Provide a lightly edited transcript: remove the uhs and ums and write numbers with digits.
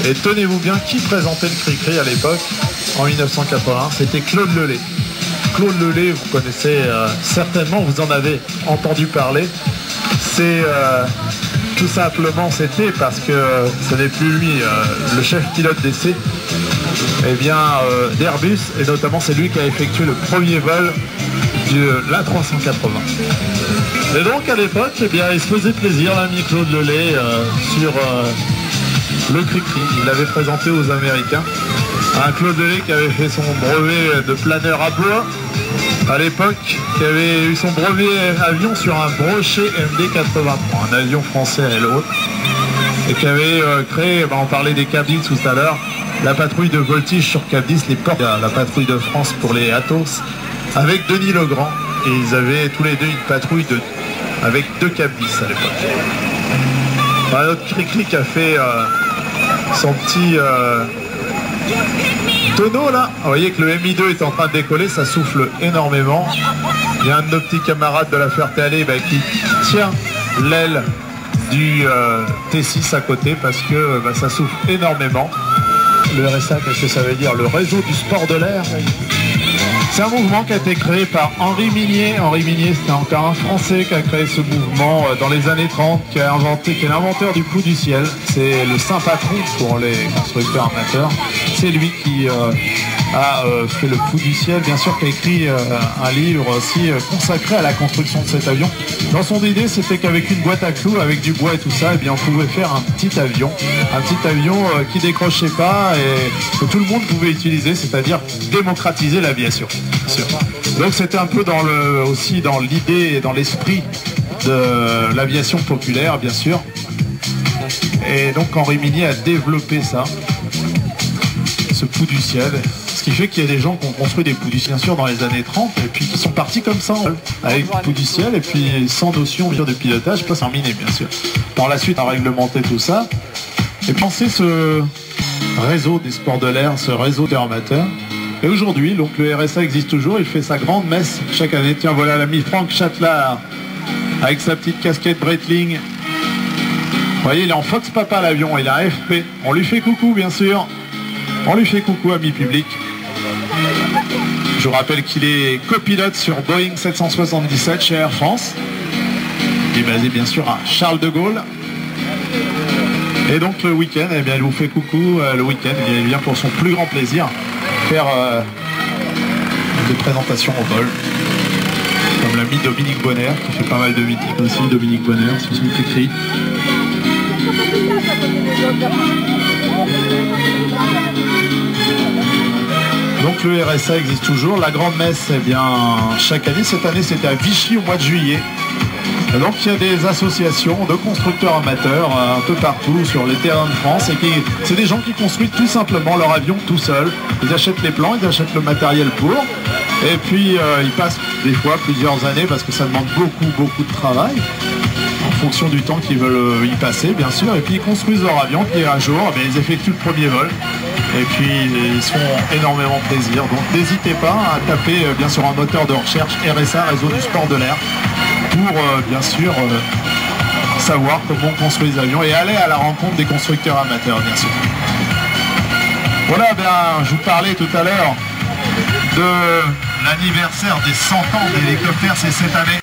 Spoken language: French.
Et tenez-vous bien, qui présentait le Cri-Cri à l'époque, en 1980? C'était Claude Lelay. Claude Lelay, vous connaissez certainement, vous en avez entendu parler. C'est tout simplement, c'était parce que ce n'est plus lui le chef pilote d'essai d'Airbus, et notamment c'est lui qui a effectué le premier vol de l'A380. Et donc à l'époque, il se faisait plaisir, l'ami Claude Lelay, sur le Cri-Cri. Il l'avait présenté aux Américains. Un Claude Lelay qui avait fait son brevet de planeur à bois à l'époque, qui avait eu son brevet avion sur un Brochet MD-83, un avion français à l'aile haute, et qui avait créé, on parlait des Cap 10 tout à l'heure, la patrouille de voltige sur Cap 10, les portes, la patrouille de France pour les Athos, avec Denis Legrand, et ils avaient tous les deux une patrouille avec 2 Cap 10 à l'époque. Notre Cri-Cri qui a fait son petit tonneau là, vous voyez que le Mi2 est en train de décoller, ça souffle énormément. Il y a un de nos petits camarades de la Ferté-Alais qui tient l'aile du T6 à côté parce que ça souffle énormément. Le RSA, qu'est-ce que ça veut dire? Le réseau du sport de l'air. C'est un mouvement qui a été créé par Henri Minier. Henri Minier, c'était encore un Français qui a créé ce mouvement dans les années 30, qui est l'inventeur du coup du ciel. C'est le saint patron pour les constructeurs amateurs. C'est lui qui a fait le coup du ciel, bien sûr, qui a écrit un livre aussi consacré à la construction de cet avion. Dans son idée, c'était qu'avec une boîte à clous, avec du bois et tout ça, on pouvait faire un petit avion qui décrochait pas et que tout le monde pouvait utiliser, c'est-à-dire démocratiser l'aviation. Donc c'était un peu aussi dans l'idée et dans l'esprit de l'aviation populaire, bien sûr. Et donc Henri Minier a développé ça, ce coup du ciel. Ce qui fait qu'il y a des gens qui ont construit des pouls du ciel, bien sûr, dans les années 30, et puis qui sont partis comme ça, avec le pouls du ciel, et puis sans notion de pilotage, pas sans miner, bien sûr. Par la suite, on a réglementé tout ça. Et pensez ce réseau des sports de l'air, ce réseau d'amateurs. Et aujourd'hui, donc le RSA existe toujours, il fait sa grande messe chaque année. Tiens, voilà l'ami Franck Châtelard, avec sa petite casquette Breitling. Vous voyez, il est en Fox Papa l'avion, il a un FP. On lui fait coucou, bien sûr. On lui fait coucou, ami public. Je vous rappelle qu'il est copilote sur Boeing 777 chez Air France. Il est basé, bien sûr, à Charles de Gaulle. Et donc le week-end, il vous fait coucou le week-end. Il vient pour son plus grand plaisir faire des présentations au vol. Comme l'ami Dominique Bonner, qui fait pas mal de meetings aussi. Dominique Bonner, c'est son écrit. Donc le RSA existe toujours. La grande messe, chaque année. Cette année, c'était à Vichy au mois de juillet. Et donc il y a des associations de constructeurs amateurs un peu partout sur les terrains de France. Et c'est des gens qui construisent tout simplement leur avion tout seuls. Ils achètent les plans, ils achètent le matériel pour. Et puis ils passent des fois plusieurs années parce que ça demande beaucoup de travail. En fonction du temps qu'ils veulent y passer, bien sûr. Et puis ils construisent leur avion, puis un jour, ils effectuent le premier vol. Et puis ils se font énormément plaisir. Donc n'hésitez pas à taper bien sûr un moteur de recherche RSA, réseau du sport de l'air, pour bien sûr savoir comment on construit les avions et aller à la rencontre des constructeurs amateurs, bien sûr. Voilà, je vous parlais tout à l'heure de l'anniversaire des 100 ans d'hélicoptères, c'est cette année.